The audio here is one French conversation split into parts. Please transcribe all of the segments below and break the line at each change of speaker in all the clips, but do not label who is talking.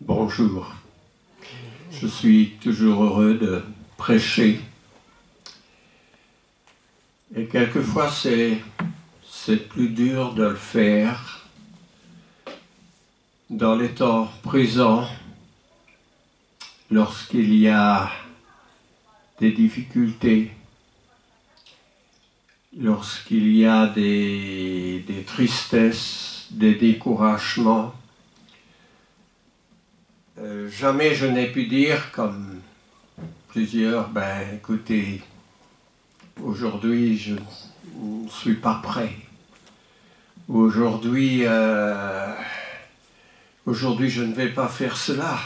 Bonjour. Je suis toujours heureux de prêcher. Et quelquefois, c'est plus dur de le faire dans les temps présents, lorsqu'il y a des difficultés, lorsqu'il y a des tristesses, des découragements. Jamais je n'ai pu dire, comme plusieurs, écoutez, aujourd'hui je ne suis pas prêt. Aujourd'hui, je ne vais pas faire cela.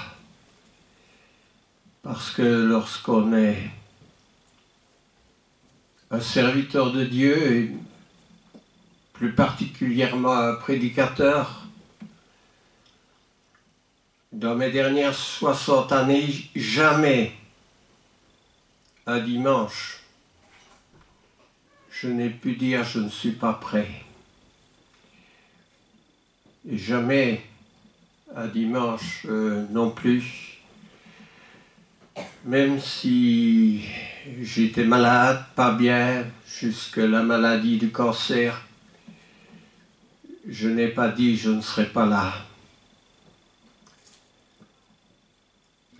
Parce que lorsqu'on est un serviteur de Dieu, et plus particulièrement un prédicateur, dans mes dernières 60 années, jamais un dimanche, je n'ai pu dire je ne suis pas prêt. Et jamais un dimanche non plus, même si j'étais malade, pas bien, jusqu'à la maladie du cancer, je n'ai pas dit je ne serai pas là.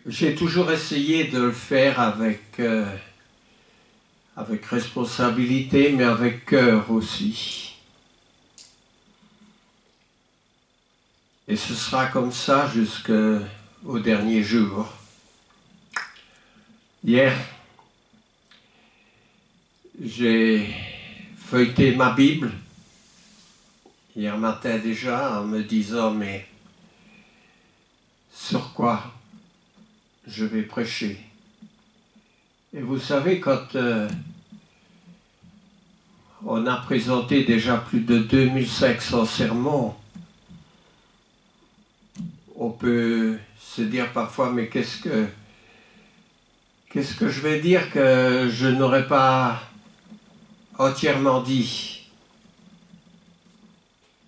J'ai toujours essayé de le faire avec responsabilité, mais avec cœur aussi. Et ce sera comme ça jusqu'au dernier jour. Hier, j'ai feuilleté ma Bible, hier matin déjà, en me disant, mais sur quoi je vais prêcher? Et vous savez, quand on a présenté déjà plus de 2500 sermons, on peut se dire parfois, mais qu'est-ce que je vais dire que je n'aurais pas entièrement dit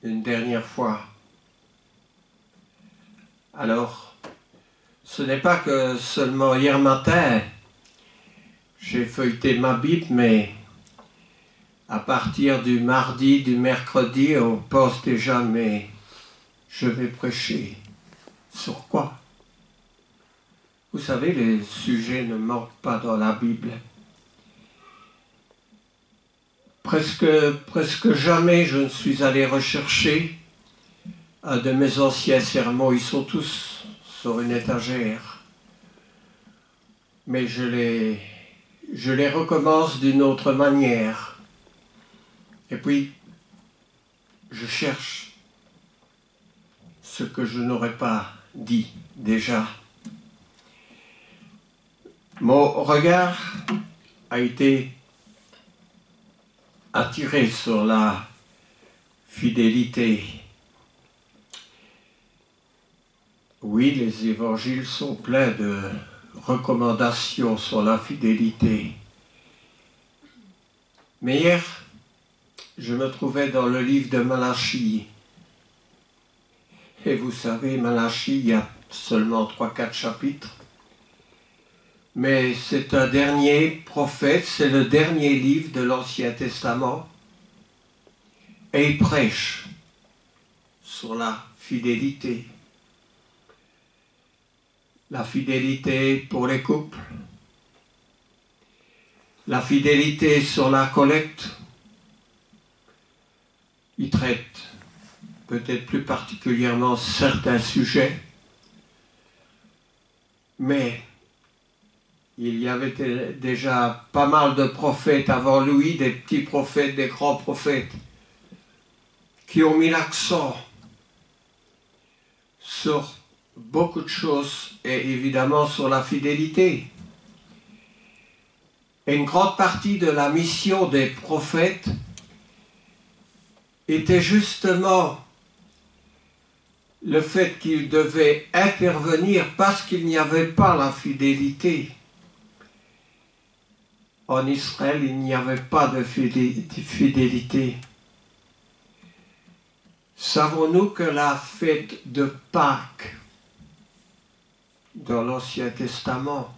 une dernière fois? Alors, ce n'est pas que seulement hier matin, j'ai feuilleté ma Bible, mais à partir du mardi, du mercredi, on pense déjà, mais je vais prêcher. Sur quoi? Vous savez, les sujets ne manquent pas dans la Bible. Presque jamais je ne suis allé rechercher un de mes anciens sermons. Ils sont tous sur une étagère. Mais je les recommence d'une autre manière. Et puis, je cherche ce que je n'aurais pas dit déjà. Mon regard a été attiré sur la fidélité. Oui, les évangiles sont pleins de recommandations sur la fidélité. Mais hier, je me trouvais dans le livre de Malachie. Et vous savez, Malachie, il y a seulement 3-4 chapitres. Mais c'est un dernier prophète, c'est le dernier livre de l'Ancien Testament. Et il prêche sur la fidélité. La fidélité pour les couples. La fidélité sur la collecte. Il traite peut-être plus particulièrement certains sujets. Mais il y avait déjà pas mal de prophètes avant lui, des petits prophètes, des grands prophètes, qui ont mis l'accent sur beaucoup de choses et évidemment sur la fidélité. Et une grande partie de la mission des prophètes était justement le fait qu'ils devaient intervenir parce qu'il n'y avait pas la fidélité. En Israël, il n'y avait pas de fidélité. Savons-nous que la fête de Pâques dans l'Ancien Testament.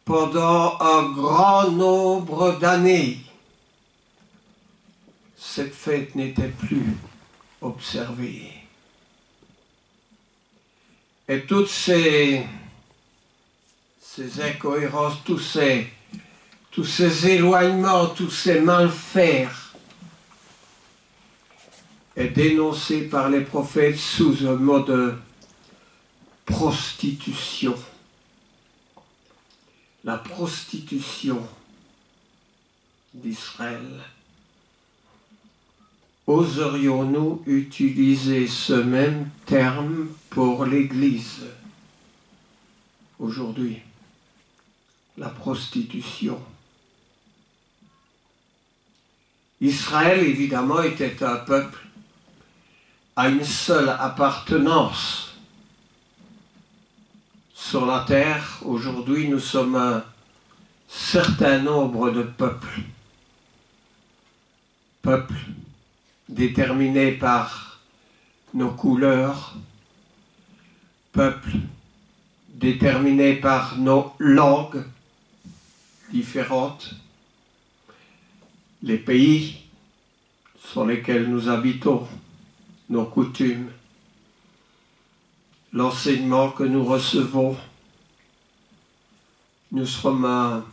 Pendant un grand nombre d'années, cette fête n'était plus observée. Et toutes ces incohérences, tous ces éloignements, tous ces malfaits est dénoncé par les prophètes sous un mot de prostitution. La prostitution d'Israël. Oserions-nous utiliser ce même terme pour l'Église aujourd'hui? La prostitution. Israël, évidemment, était un peuple à une seule appartenance sur la terre. Aujourd'hui, nous sommes un certain nombre de peuples. Peuples déterminés par nos couleurs, peuples déterminés par nos langues différentes, les pays sur lesquels nous habitons, nos coutumes, l'enseignement que nous recevons. Nous sommes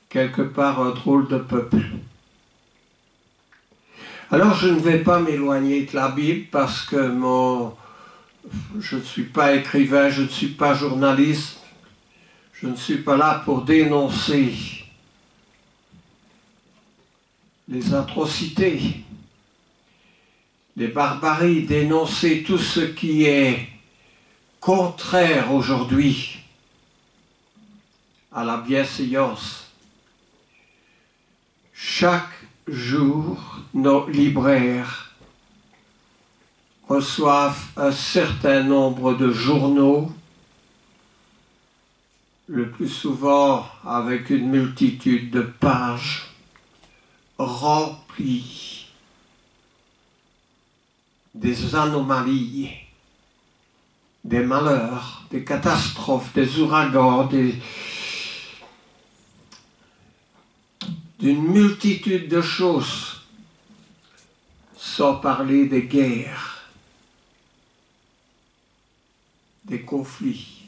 quelque part un drôle de peuple. Alors je ne vais pas m'éloigner de la Bible parce que je ne suis pas écrivain, je ne suis pas journaliste, je ne suis pas là pour dénoncer les atrocités, les barbaries, dénoncer tout ce qui est contraire aujourd'hui à la bienséance. Chaque jour, nos libraires reçoivent un certain nombre de journaux, le plus souvent avec une multitude de pages remplies des anomalies, des malheurs, des catastrophes, des ouragans, d'une multitude de choses, sans parler des guerres, des conflits.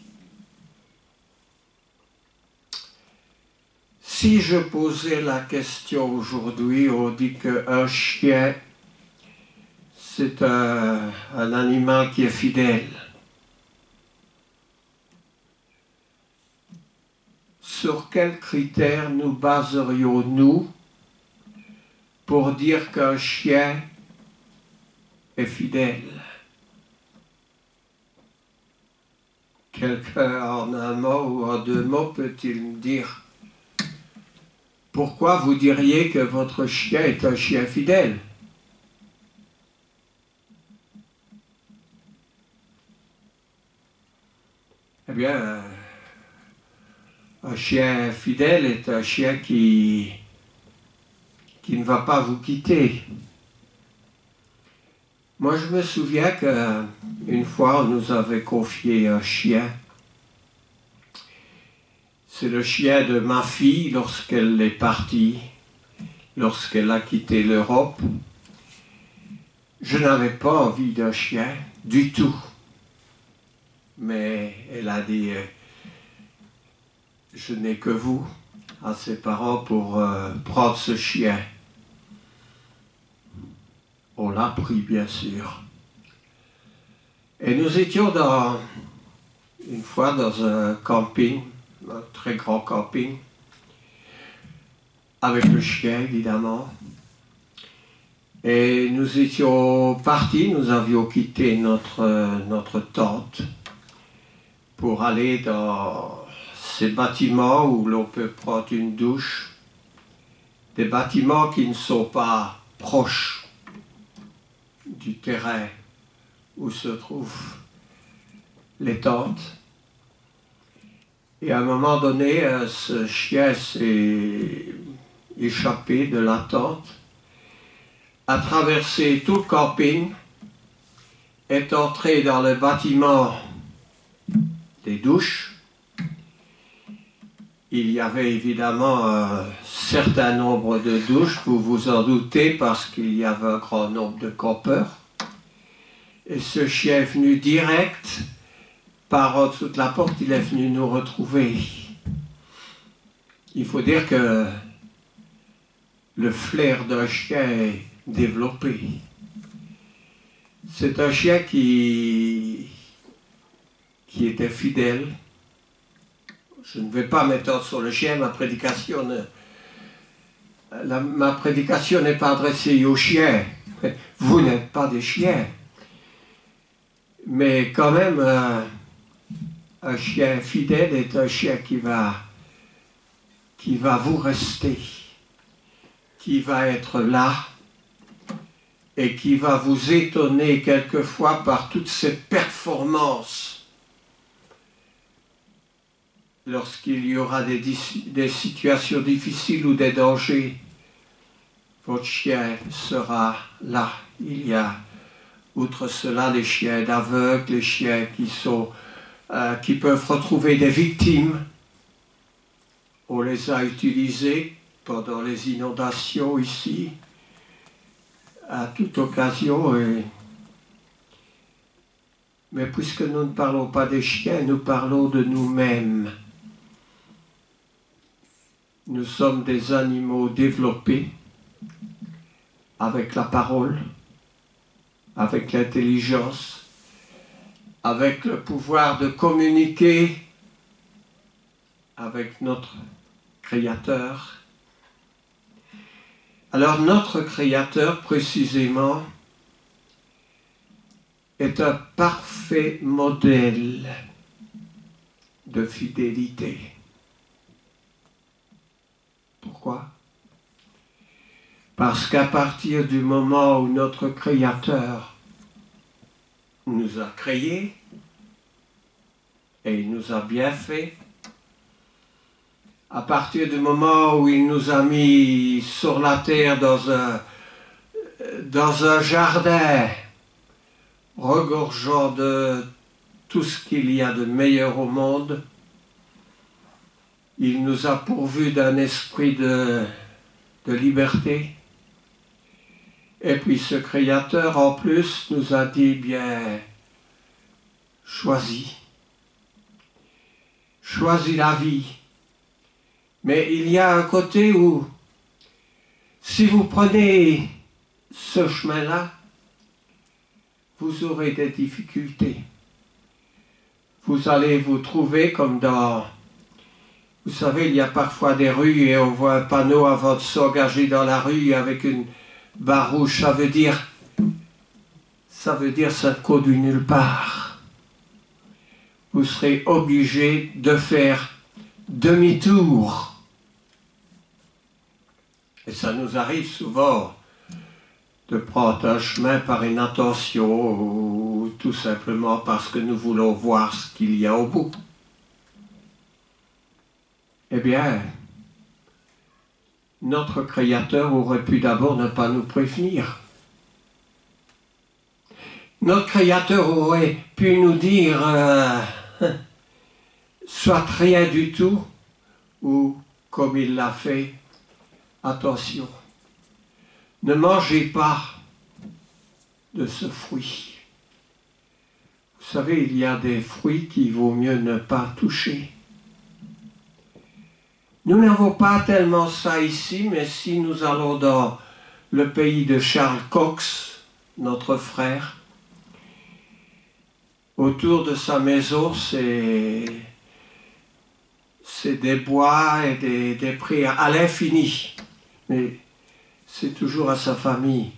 Si je posais la question aujourd'hui, on dit qu'un chien, c'est un animal qui est fidèle. Sur quels critères nous baserions-nous pour dire qu'un chien est fidèle? Quelqu'un en un mot ou en deux mots peut-il me dire pourquoi vous diriez que votre chien est un chien fidèle? Eh bien, un chien fidèle est un chien qui ne va pas vous quitter. Moi, je me souviens qu'une fois, on nous avait confié un chien. C'est le chien de ma fille lorsqu'elle est partie, lorsqu'elle a quitté l'Europe. Je n'avais pas envie d'un chien du tout. Mais elle a dit je n'ai que vous, à ses parents, pour prendre ce chien. On l'a pris, bien sûr. Et nous étions une fois dans un camping, un très grand camping, avec le chien, évidemment. Et nous étions partis, nous avions quitté notre tente pour aller dans ces bâtiments où l'on peut prendre une douche, des bâtiments qui ne sont pas proches du terrain où se trouvent les tentes. Et à un moment donné, ce chien s'est échappé de la tente, a traversé tout le camping, est entré dans le bâtiment des douches. Il y avait évidemment un certain nombre de douches, vous vous en doutez, parce qu'il y avait un grand nombre de campeurs. Et ce chien est venu direct, par en dessous de la porte, il est venu nous retrouver. Il faut dire que le flair d'un chien est développé. C'est un chien qui était fidèle. Je ne vais pas m'étendre sur le chien, ma prédication n'est pas adressée aux chiens. Vous n'êtes pas des chiens. Mais quand même, un chien fidèle est un chien qui va vous rester, qui va être là et qui va vous étonner quelquefois par toutes ses performances. Lorsqu'il y aura des situations difficiles ou des dangers, votre chien sera là. Il y a, outre cela, les chiens d'aveugles, les chiens qui peuvent retrouver des victimes. On les a utilisés pendant les inondations ici, à toute occasion. Mais puisque nous ne parlons pas des chiens, nous parlons de nous-mêmes. Nous sommes des animaux développés avec la parole, avec l'intelligence, avec le pouvoir de communiquer avec notre Créateur. Alors notre Créateur, précisément, est un parfait modèle de fidélité. Pourquoi? Parce qu'à partir du moment où notre Créateur nous a créés, et il nous a bien fait, à partir du moment où il nous a mis sur la terre dans un jardin regorgeant de tout ce qu'il y a de meilleur au monde, il nous a pourvus d'un esprit de liberté. Et puis ce Créateur, en plus, nous a dit, bien, choisis la vie. Mais il y a un côté où, si vous prenez ce chemin-là, vous aurez des difficultés. Vous allez vous trouver comme dans... Vous savez, il y a parfois des rues et on voit un panneau avant de s'engager dans la rue avec une barre rouge. Ça veut dire ça ne conduit nulle part. Vous serez obligé de faire demi-tour. Et ça nous arrive souvent de prendre un chemin par inattention ou tout simplement parce que nous voulons voir ce qu'il y a au bout. Eh bien, notre Créateur aurait pu d'abord ne pas nous prévenir. Notre Créateur aurait pu nous dire soit rien du tout, ou comme il l'a fait, attention, ne mangez pas de ce fruit. Vous savez, il y a des fruits qu'il vaut mieux ne pas toucher. Nous n'avons pas tellement ça ici, mais si nous allons dans le pays de Charles Cox, notre frère, autour de sa maison, c'est des bois et des prés à l'infini. Mais c'est toujours à sa famille.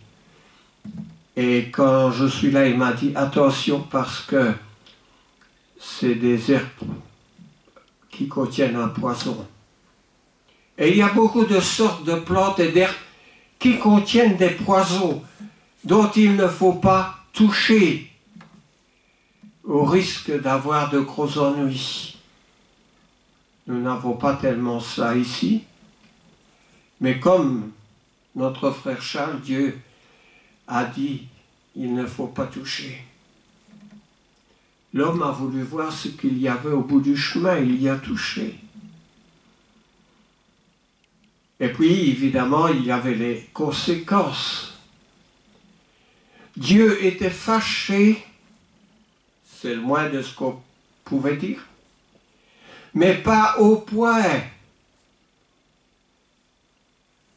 Et quand je suis là, il m'a dit, attention parce que c'est des herbes qui contiennent un poison. Et il y a beaucoup de sortes de plantes et d'herbes qui contiennent des poisons dont il ne faut pas toucher au risque d'avoir de gros ennuis. Nous n'avons pas tellement ça ici, mais comme notre frère Charles, Dieu a dit, il ne faut pas toucher. L'homme a voulu voir ce qu'il y avait au bout du chemin, il y a touché. Et puis, évidemment, il y avait les conséquences. Dieu était fâché, c'est le moins de ce qu'on pouvait dire, mais pas au point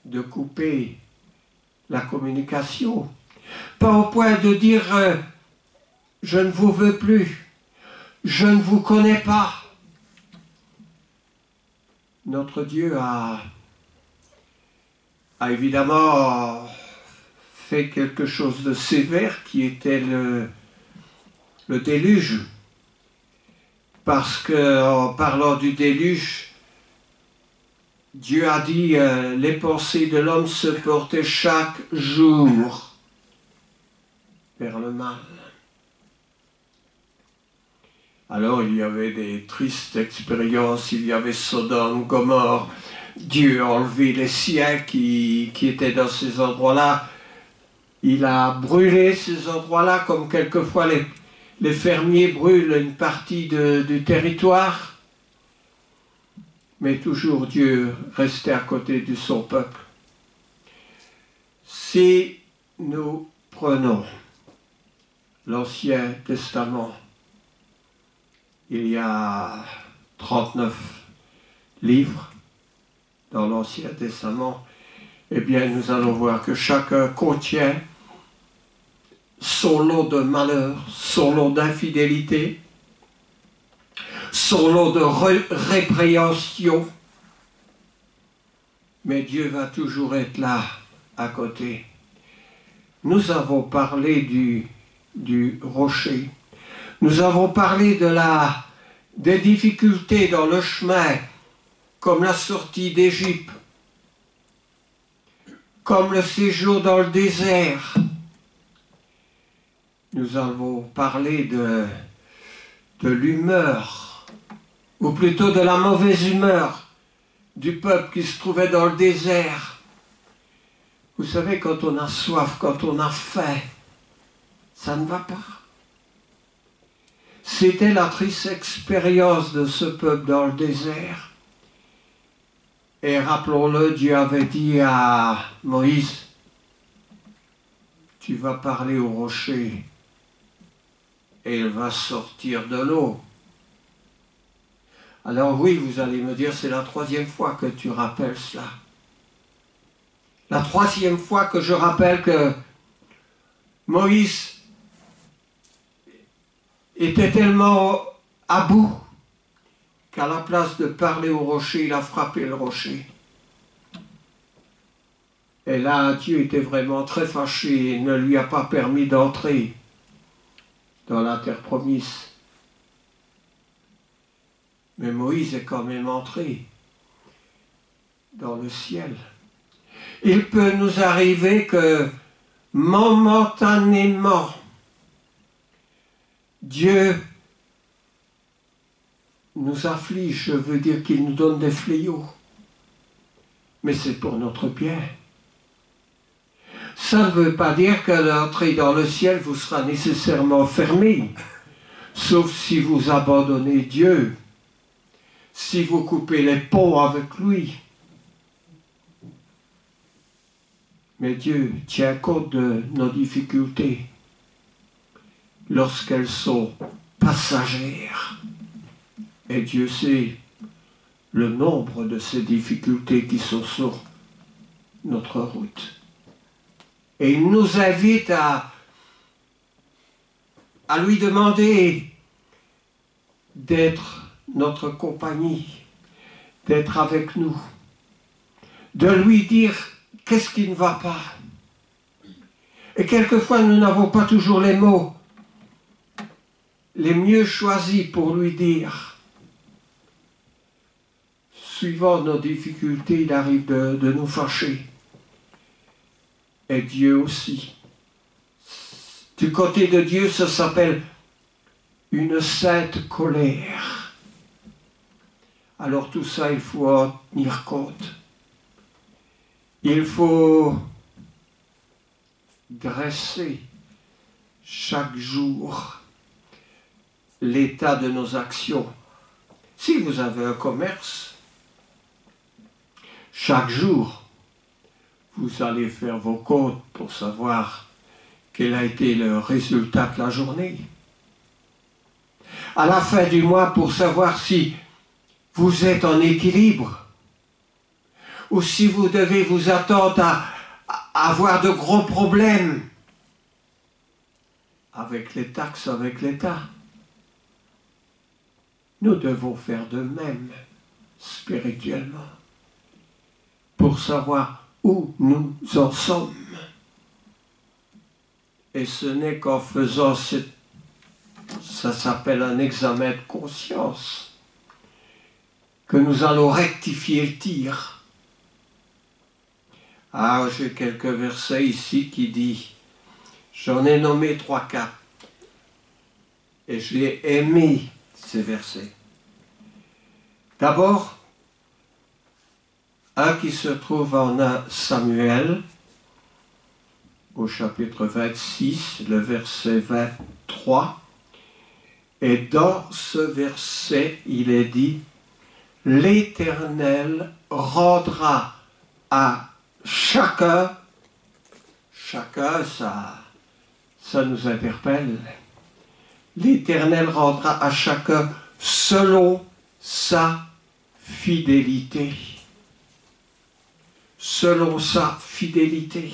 de couper la communication, pas au point de dire je ne vous veux plus, je ne vous connais pas. Notre Dieu a évidemment fait quelque chose de sévère qui était le déluge. Parce qu'en parlant du déluge, Dieu a dit les pensées de l'homme se portaient chaque jour vers le mal. Alors il y avait des tristes expériences, il y avait Sodome, Gomorrhe, Dieu a enlevé les siens qui étaient dans ces endroits-là. Il a brûlé ces endroits-là comme quelquefois les fermiers brûlent une partie du territoire. Mais toujours Dieu restait à côté de son peuple. Si nous prenons l'Ancien Testament, il y a 39 livres dans l'Ancien Testament, eh bien nous allons voir que chacun contient son lot de malheur, son lot d'infidélité, son lot de répréhension. Mais Dieu va toujours être là, à côté. Nous avons parlé du rocher. Nous avons parlé des difficultés dans le chemin, comme la sortie d'Égypte, comme le séjour dans le désert. Nous avons parlé de l'humeur, ou plutôt de la mauvaise humeur du peuple qui se trouvait dans le désert. Vous savez, quand on a soif, quand on a faim, ça ne va pas. C'était la triste expérience de ce peuple dans le désert. Et rappelons-le, Dieu avait dit à Moïse, tu vas parler au rocher et il va sortir de l'eau. Alors oui, vous allez me dire, c'est la 3e fois que tu rappelles cela. La 3e fois que je rappelle que Moïse était tellement à bout qu'à la place de parler au rocher, il a frappé le rocher. Et là, Dieu était vraiment très fâché et ne lui a pas permis d'entrer dans la terre promise. Mais Moïse est quand même entré dans le ciel. Il peut nous arriver que momentanément, Dieu nous afflige, je veux dire qu'il nous donne des fléaux. Mais c'est pour notre bien. Ça ne veut pas dire que l'entrée dans le ciel vous sera nécessairement fermée, sauf si vous abandonnez Dieu, si vous coupez les ponts avec lui. Mais Dieu tient compte de nos difficultés lorsqu'elles sont passagères. Et Dieu sait le nombre de ces difficultés qui sont sur notre route. Et il nous invite à lui demander d'être notre compagnie, d'être avec nous, de lui dire qu'est-ce qui ne va pas. Et quelquefois, nous n'avons pas toujours les mots les mieux choisis pour lui dire. Suivant nos difficultés, il arrive de nous fâcher. Et Dieu aussi. Du côté de Dieu, ça s'appelle une sainte colère. Alors tout ça, il faut en tenir compte. Il faut dresser chaque jour l'état de nos actions. Si vous avez un commerce, chaque jour, vous allez faire vos comptes pour savoir quel a été le résultat de la journée. À la fin du mois, pour savoir si vous êtes en équilibre ou si vous devez vous attendre à avoir de gros problèmes avec les taxes, avec l'État. Nous devons faire de même spirituellement pour savoir où nous en sommes. Et ce n'est qu'en faisant ça s'appelle un examen de conscience, que nous allons rectifier le tir. Ah, j'ai quelques versets ici qui disent, j'en ai nommé 3-4, et j'ai aimé ces versets. D'abord, un qui se trouve en 1 Samuel, au chapitre 26, le verset 23, et dans ce verset, il est dit, « L'Éternel rendra à chacun, ça nous interpelle, l'Éternel rendra à chacun selon sa fidélité. » Selon sa fidélité.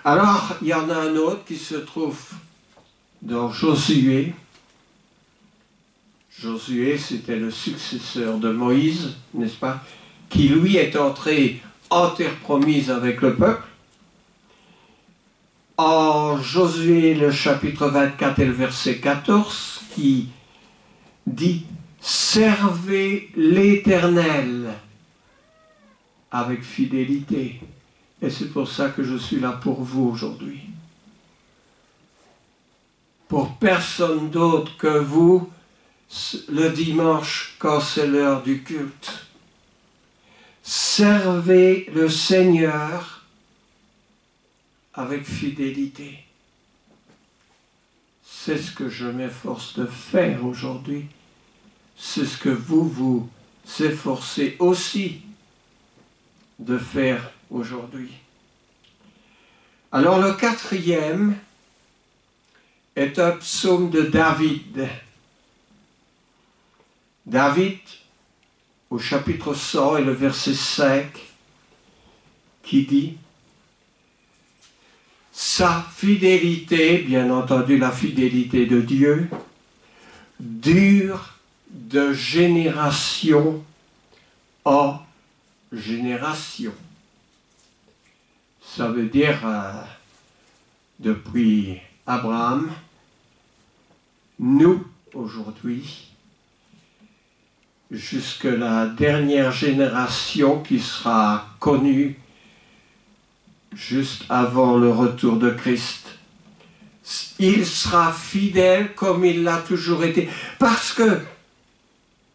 Alors, il y en a un autre qui se trouve dans Josué. Josué, c'était le successeur de Moïse, n'est-ce pas, qui lui est entré en terre promise avec le peuple. En Josué, le chapitre 24 et le verset 14, qui dit « Servez l'Éternel avec fidélité. » Et c'est pour ça que je suis là pour vous aujourd'hui. Pour personne d'autre que vous, le dimanche, quand c'est l'heure du culte. Servez le Seigneur avec fidélité. C'est ce que je m'efforce de faire aujourd'hui. C'est ce que vous vous efforcez aussi de faire aujourd'hui. Alors le 4e est un psaume de David. David, au chapitre 100 et le verset 5, qui dit « Sa fidélité, bien entendu la fidélité de Dieu, dure de génération en génération. » Ça veut dire depuis Abraham, nous aujourd'hui, jusque la dernière génération qui sera connue juste avant le retour de Christ. Il sera fidèle comme il l'a toujours été. Parce que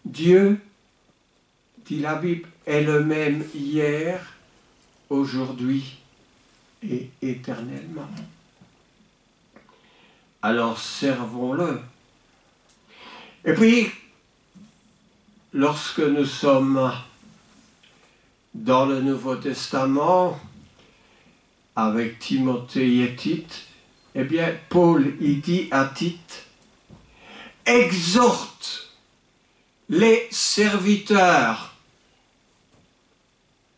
Dieu, dit la Bible, est le même hier, aujourd'hui et éternellement. Alors servons-le. Et puis, lorsque nous sommes dans le Nouveau Testament, avec Timothée et Tite, eh bien, Paul, il dit à Tite, exhorte les serviteurs.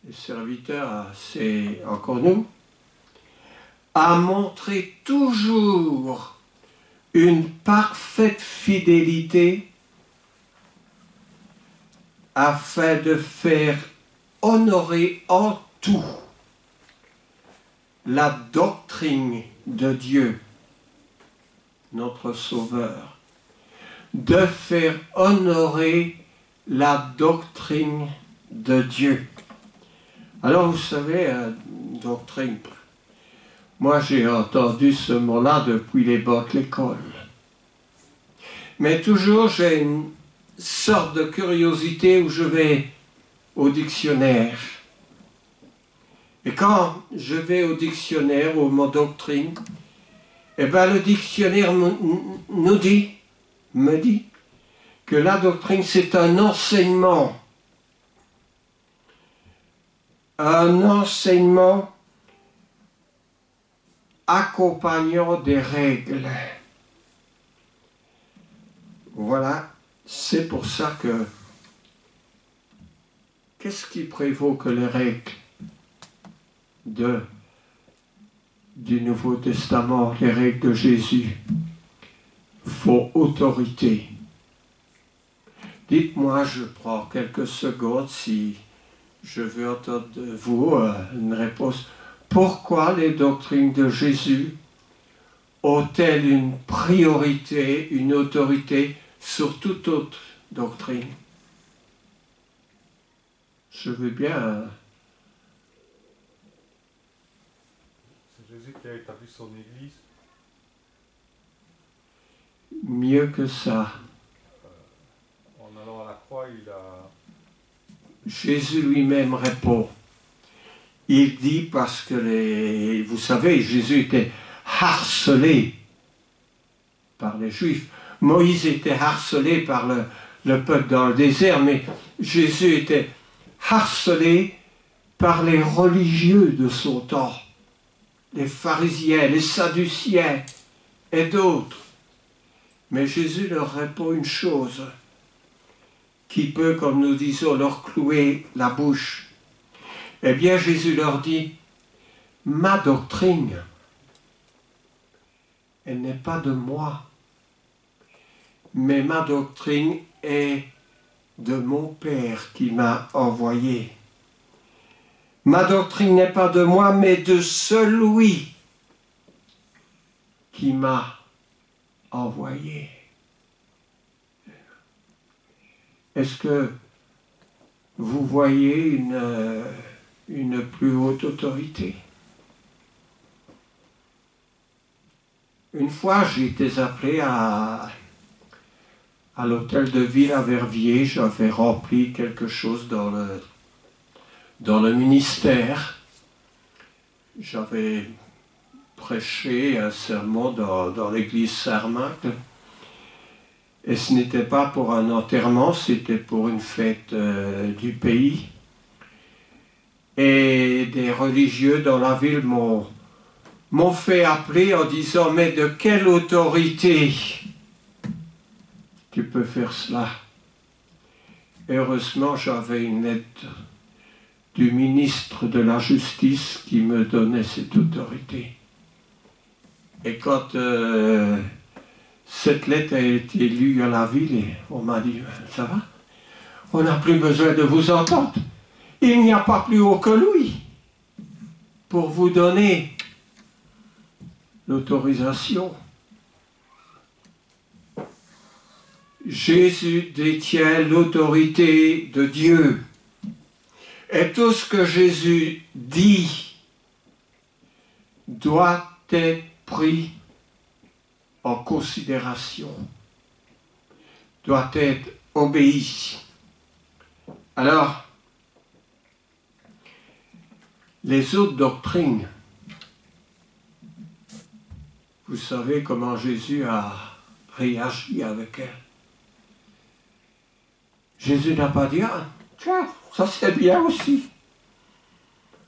Les serviteurs, c'est encore nous, à montrer toujours une parfaite fidélité afin de faire honorer en tout la doctrine de Dieu, notre Sauveur, de faire honorer la doctrine de Dieu. Alors vous savez, doctrine, moi j'ai entendu ce mot-là depuis les bancs de l'école. Mais toujours j'ai une sorte de curiosité où je vais au dictionnaire. Et quand je vais au dictionnaire, au mot doctrine, eh bien le dictionnaire nous dit me dit que la doctrine, c'est un enseignement accompagnant des règles. Voilà, c'est pour ça que qu'est-ce qui prévaut que les règles du Nouveau Testament, les règles de Jésus, font autorité. Dites-moi, je prends quelques secondes si je veux entendre de vous une réponse. Pourquoi les doctrines de Jésus ont-elles une priorité, une autorité sur toute autre doctrine? Je veux bien...
C'est Jésus qui a établi son Église.
Mieux que ça.
En allant à la croix, il a...
Jésus lui-même répond. Il dit parce que vous savez, Jésus était harcelé par les Juifs. Moïse était harcelé par le peuple dans le désert, mais Jésus était harcelé par les religieux de son temps, les pharisiens, les sadduciens et d'autres. Mais Jésus leur répond une chose qui peut, comme nous disons, leur clouer la bouche. Eh bien, Jésus leur dit, ma doctrine, elle n'est pas de moi, mais ma doctrine est de mon Père qui m'a envoyé. Ma doctrine n'est pas de moi, mais de celui qui m'a envoyé. Est-ce que vous voyez une plus haute autorité? Une fois, j'ai été appelé à l'hôtel de ville à Verviers. J'avais rempli quelque chose dans le ministère. J'avais prêché un sermon dans l'église Saint-Marc. Et ce n'était pas pour un enterrement, c'était pour une fête du pays. Et des religieux dans la ville m'ont fait appeler en disant « Mais de quelle autorité tu peux faire cela ?» Heureusement, j'avais une lettre du ministre de la Justice qui me donnait cette autorité. Et quand cette lettre a été lue à la ville, et on m'a dit « Ça va? On n'a plus besoin de vous entendre. Il n'y a pas plus haut que lui pour vous donner l'autorisation. » Jésus détient l'autorité de Dieu. Et tout ce que Jésus dit doit être pris en considération, doit être obéi. Alors, les autres doctrines, vous savez comment Jésus a réagi avec elles. Jésus n'a pas dit « Ah, tiens, ça c'est bien aussi.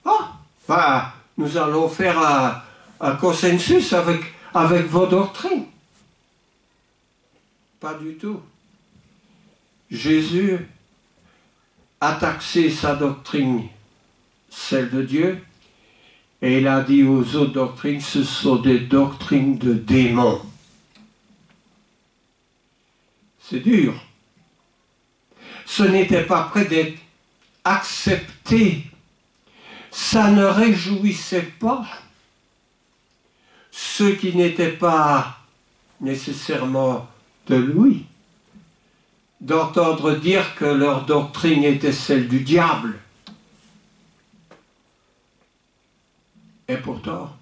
Ah, ben, nous allons faire un consensus avec vos doctrines. » Pas du tout. Jésus a taxé sa doctrine, celle de Dieu, et il a dit aux autres doctrines, ce sont des doctrines de démons. C'est dur. Ce n'était pas prêt d'être accepté. Ça ne réjouissait pas ceux qui n'étaient pas nécessairement de lui, d'entendre dire que leur doctrine était celle du diable. Et pourtant,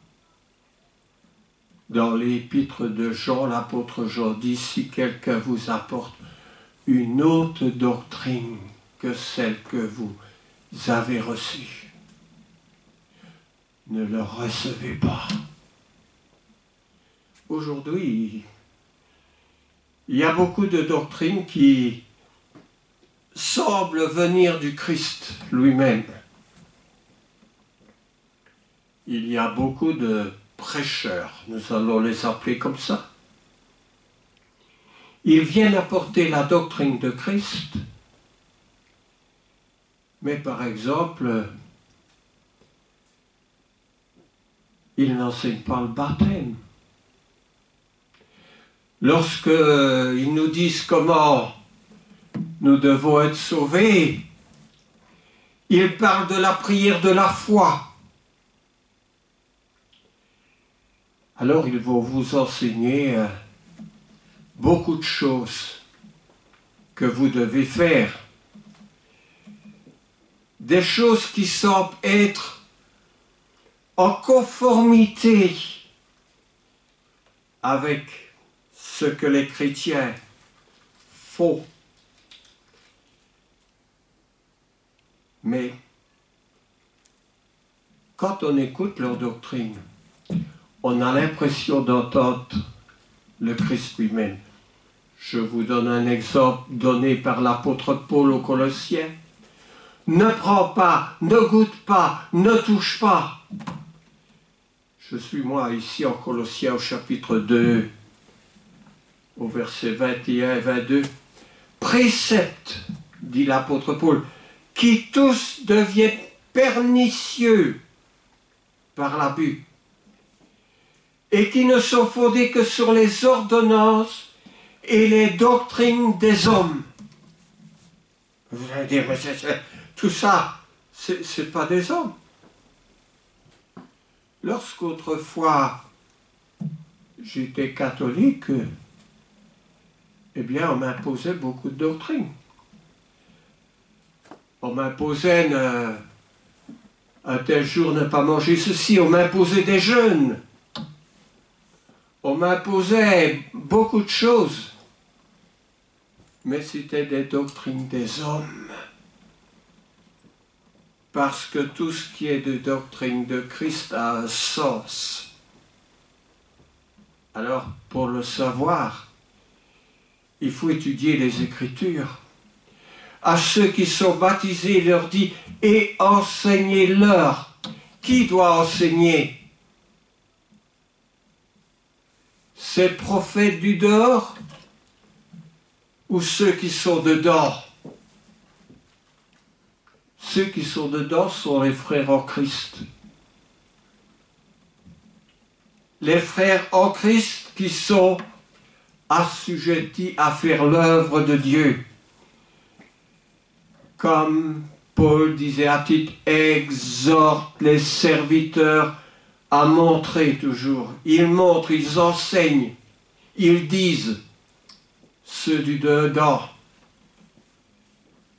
dans l'épître de Jean, l'apôtre Jean dit, si quelqu'un vous apporte une autre doctrine que celle que vous avez reçue, ne le recevez pas. Aujourd'hui, Il y a beaucoup de doctrines qui semblent venir du Christ lui-même. Il y a beaucoup de prêcheurs, nous allons les appeler comme ça. Ils viennent apporter la doctrine de Christ, mais par exemple, ils n'enseignent pas le baptême. Lorsqu'ils nous disent comment nous devons être sauvés, ils parlent de la prière de la foi. Alors ils vont vous enseigner beaucoup de choses que vous devez faire. Des choses qui semblent être en conformité avec ce que les chrétiens font. Mais quand on écoute leur doctrine, on a l'impression d'entendre le Christ lui-même. Je vous donne un exemple donné par l'apôtre Paul aux Colossiens. Ne prends pas, ne goûte pas, ne touche pas. Je suis moi ici en Colossiens au chapitre 2, au verset 21 et 22. Préceptes, dit l'apôtre Paul, qui tous deviennent pernicieux par l'abus et qui ne sont fondés que sur les ordonnances et les doctrines des hommes. Vous allez dire, mais tout ça, c'est pas des hommes. Lorsqu'autrefois j'étais catholique, eh bien on m'imposait beaucoup de doctrines. On m'imposait un tel jour ne pas manger ceci, on m'imposait des jeûnes. On m'imposait beaucoup de choses, mais c'était des doctrines des hommes. Parce que tout ce qui est de doctrine de Christ a un sens. Alors, pour le savoir, il faut étudier les Écritures. À ceux qui sont baptisés, il leur dit « et enseignez-leur ». Qui doit enseigner? Ces prophètes du dehors ou ceux qui sont dedans? Ceux qui sont dedans sont les frères en Christ. Les frères en Christ qui sont assujettis à faire l'œuvre de Dieu. Comme Paul disait à Tite, exhorte les serviteurs à montrer toujours. Ils montrent, ils enseignent, ils disent, ceux du dedans.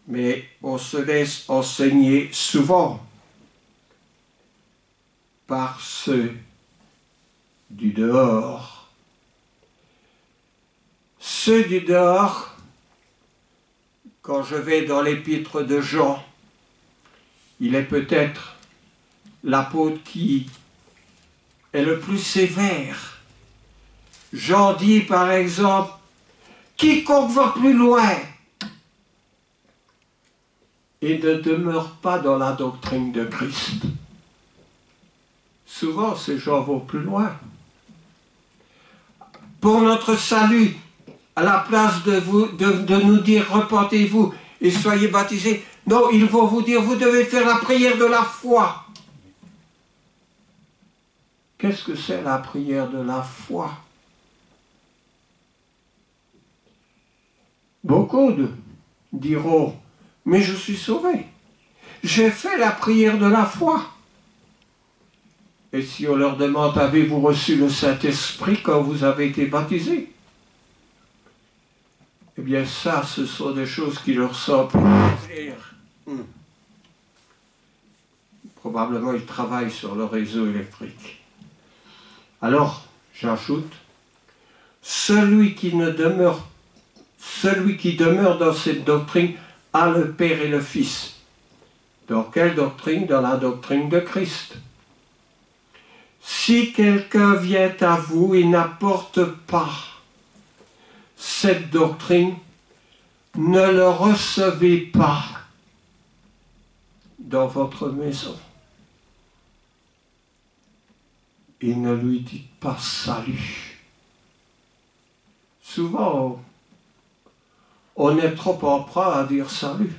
Mais on se laisse enseigner souvent par ceux du dehors. Ceux du dehors, quand je vais dans l'épître de Jean, il est peut-être l'apôtre qui est le plus sévère. Jean dit par exemple, quiconque va plus loin et ne demeure pas dans la doctrine de Christ. Souvent, ces gens vont plus loin. Pour notre salut, à la place de nous dire repentez-vous et soyez baptisés, non, ils vont vous dire vous devez faire la prière de la foi. Qu'est-ce que c'est la prière de la foi? Beaucoup diront, mais je suis sauvé. J'ai fait la prière de la foi. Et si on leur demande, avez-vous reçu le Saint-Esprit quand vous avez été baptisés? Eh bien ça, ce sont des choses qui leur semblent claires. Probablement, ils travaillent sur le réseau électrique. Alors, j'ajoute, celui qui demeure dans cette doctrine a le Père et le Fils. Dans quelle doctrine? Dans la doctrine de Christ. Si quelqu'un vient à vous et n'apporte pas cette doctrine, ne le recevez pas dans votre maison. Et ne lui dites pas salut. Souvent, on est trop emprunt à dire salut.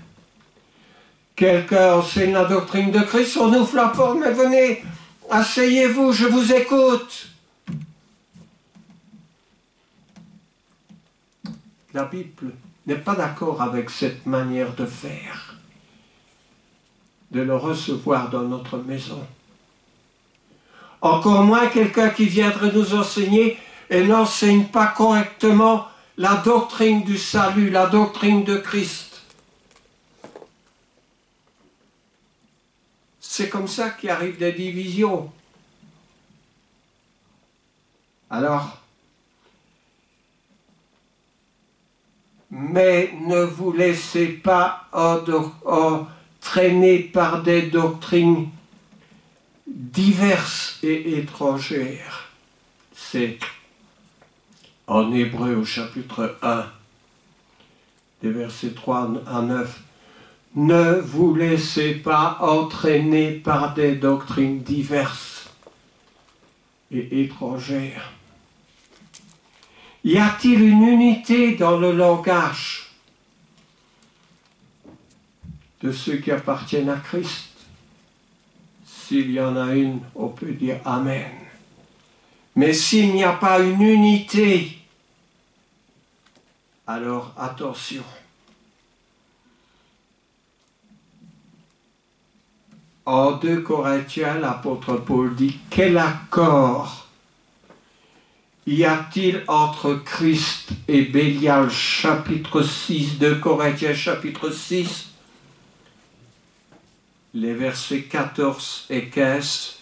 Quelqu'un enseigne la doctrine de Christ, on ouvre la porte, mais venez, asseyez-vous, je vous écoute. La Bible n'est pas d'accord avec cette manière de faire, de le recevoir dans notre maison. Encore moins quelqu'un qui viendrait nous enseigner et n'enseigne pas correctement la doctrine du salut, la doctrine de Christ. C'est comme ça qu'il arrive des divisions. Alors, mais ne vous laissez pas entraîner par des doctrines diverses et étrangères. C'est en Hébreu au chapitre 1, des versets 3 à 9. Ne vous laissez pas entraîner par des doctrines diverses et étrangères. Y a-t-il une unité dans le langage de ceux qui appartiennent à Christ? S'il y en a une, on peut dire Amen. Mais s'il n'y a pas une unité, alors attention. En 2 Corinthiens, l'apôtre Paul dit « Quel accord y a-t-il entre Christ et Bélial ?» Chapitre 6, 2 Corinthiens, chapitre 6, les versets 14 et 15.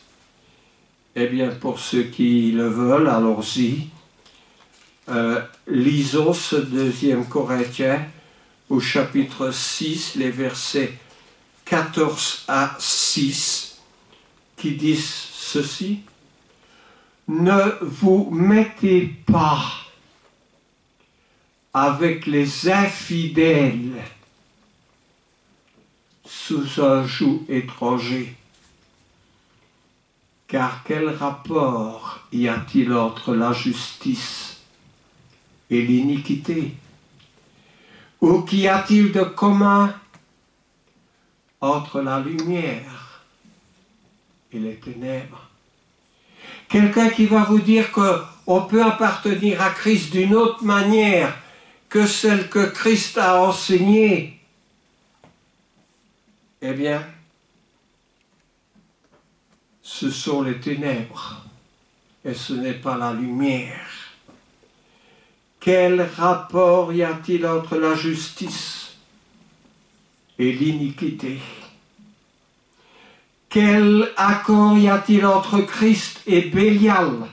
Eh bien, pour ceux qui le veulent, allons-y. Lisons ce 2 Corinthiens au chapitre 6, les versets 14 à 6, qui disent ceci. Ne vous mettez pas avec les infidèles sous un joug étranger. Car quel rapport y a-t-il entre la justice et l'iniquité? Ou qu'y a-t-il de commun entre la lumière et les ténèbres? Quelqu'un qui va vous dire qu'on peut appartenir à Christ d'une autre manière que celle que Christ a enseignée, eh bien, ce sont les ténèbres et ce n'est pas la lumière. Quel rapport y a-t-il entre la justice et l'iniquité? Quel accord y a-t-il entre Christ et Bélial?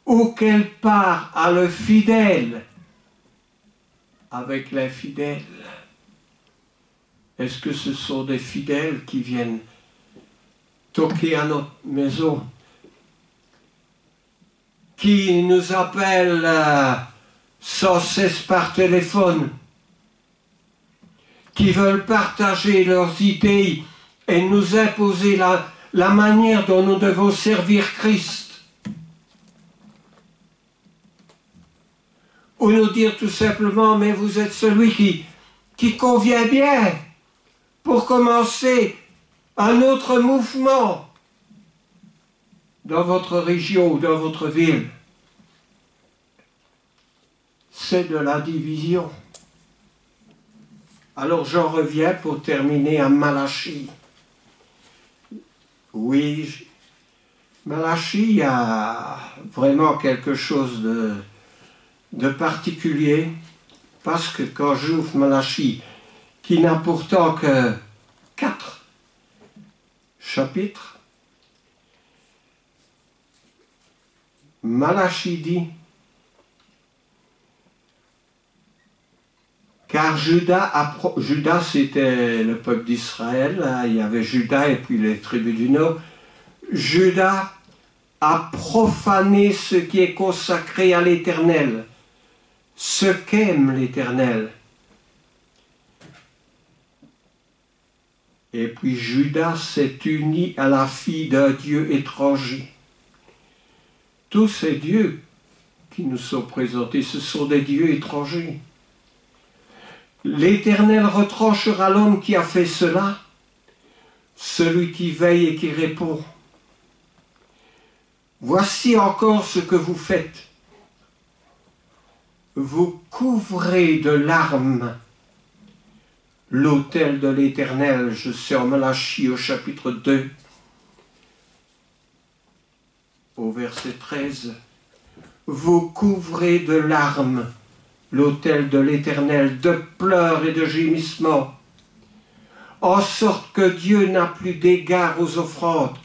Ou quelle part a le fidèle avec l'infidèle? Est-ce que ce sont des fidèles qui viennent toquer à notre maison, qui nous appellent sans cesse par téléphone, qui veulent partager leurs idées et nous imposer la manière dont nous devons servir Christ? Ou nous dire tout simplement, mais vous êtes celui qui convient bien pour commencer un autre mouvement dans votre région ou dans votre ville. C'est de la division. Alors j'en reviens pour terminer à Malachie. Oui, Malachie a vraiment quelque chose de particulier, parce que quand j'ouvre Malachie, qui n'a pourtant que 4 chapitres, Malachie dit, car Judas c'était le peuple d'Israël, il y avait Judas et puis les tribus du Nord. Judas a profané ce qui est consacré à l'Éternel. ce qu'aime l'Éternel. Et puis Judas s'est uni à la fille d'un Dieu étranger. Tous ces dieux qui nous sont présentés, ce sont des dieux étrangers. L'Éternel retranchera l'homme qui a fait cela, celui qui veille et qui répond. Voici encore ce que vous faites. Vous couvrez de larmes l'autel de l'Éternel. Je suis en Malachie au chapitre 2, au verset 13. Vous couvrez de larmes l'autel de l'Éternel, de pleurs et de gémissements, en sorte que Dieu n'a plus d'égard aux offrandes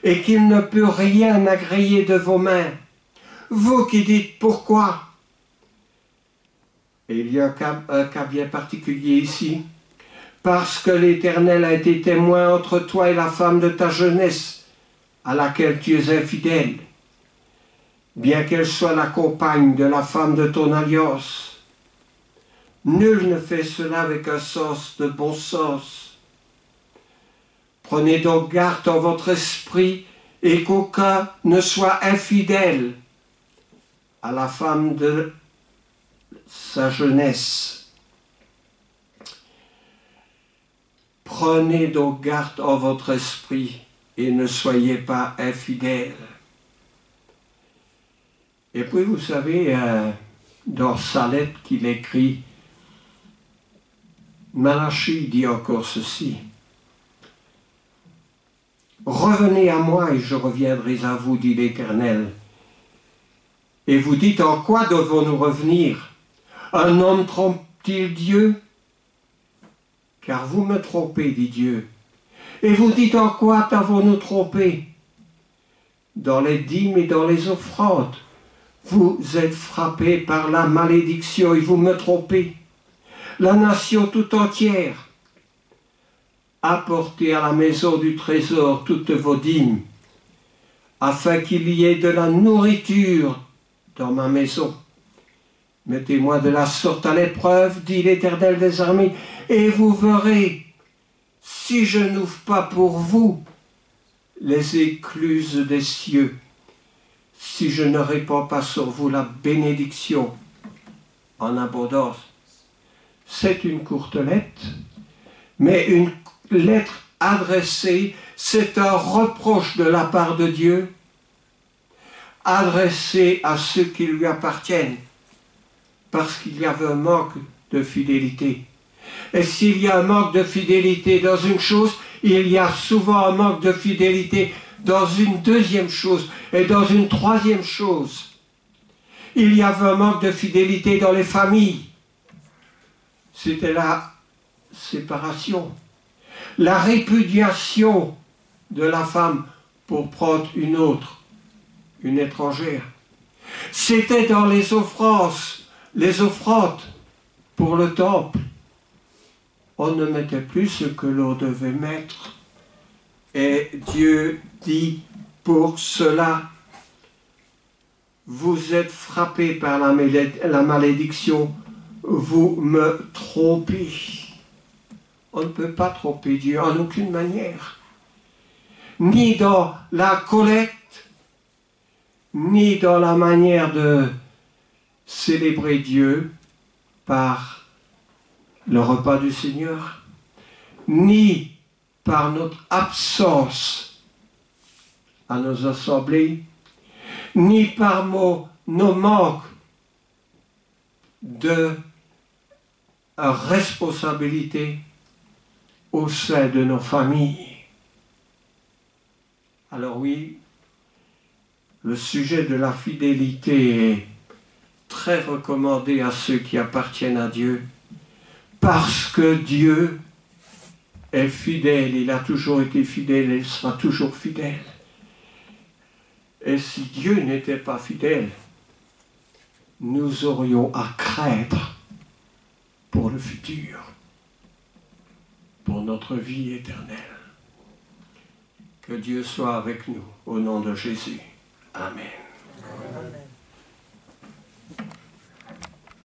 et qu'il ne peut rien agréer de vos mains. Vous qui dites pourquoi? Et il y a un cas bien particulier ici. Parce que l'Éternel a été témoin entre toi et la femme de ta jeunesse, à laquelle tu es infidèle, bien qu'elle soit la compagne de la femme de ton alliance. Nul ne fait cela avec un sens de bon sens. Prenez donc garde en votre esprit et qu'aucun ne soit infidèle à la femme de sa jeunesse. Prenez donc garde en votre esprit et ne soyez pas infidèles. Et puis vous savez, dans sa lettre qu'il écrit, Malachie dit encore ceci. Revenez à moi et je reviendrai à vous, dit l'Éternel. Et vous dites, en quoi devons-nous revenir? Un homme trompe-t-il Dieu? Car vous me trompez, dit Dieu. Et vous dites, en quoi t'avons-nous trompé? Dans les dîmes et dans les offrandes. Vous êtes frappés par la malédiction et vous me trompez. La nation tout entière. Apportez à la maison du trésor toutes vos dîmes, afin qu'il y ait de la nourriture dans ma maison. Mettez-moi de la sorte à l'épreuve, dit l'Éternel des armées, et vous verrez, si je n'ouvre pas pour vous les écluses des cieux, si je ne répands pas sur vous la bénédiction en abondance. C'est une courte lettre, mais une lettre adressée, c'est un reproche de la part de Dieu, adressé à ceux qui lui appartiennent, parce qu'il y avait un manque de fidélité. Et s'il y a un manque de fidélité dans une chose, il y a souvent un manque de fidélité dans une deuxième chose et dans une troisième chose. Il y avait un manque de fidélité dans les familles. C'était la séparation, la répudiation de la femme pour prendre une autre, une étrangère. C'était dans les offrandes pour le temple. On ne mettait plus ce que l'on devait mettre. Et Dieu dit, pour cela, vous êtes frappés par la malédiction, vous me trompez. On ne peut pas tromper Dieu en aucune manière. Ni dans la collecte, ni dans la manière de célébrer Dieu par le repas du Seigneur, ni par notre absence à nos assemblées, ni par nos manques de responsabilité au sein de nos familles. Alors oui, le sujet de la fidélité est très recommandé à ceux qui appartiennent à Dieu, parce que Dieu est fidèle, il a toujours été fidèle et il sera toujours fidèle. Et si Dieu n'était pas fidèle, nous aurions à craindre pour le futur, pour notre vie éternelle. Que Dieu soit avec nous, au nom de Jésus. Amen.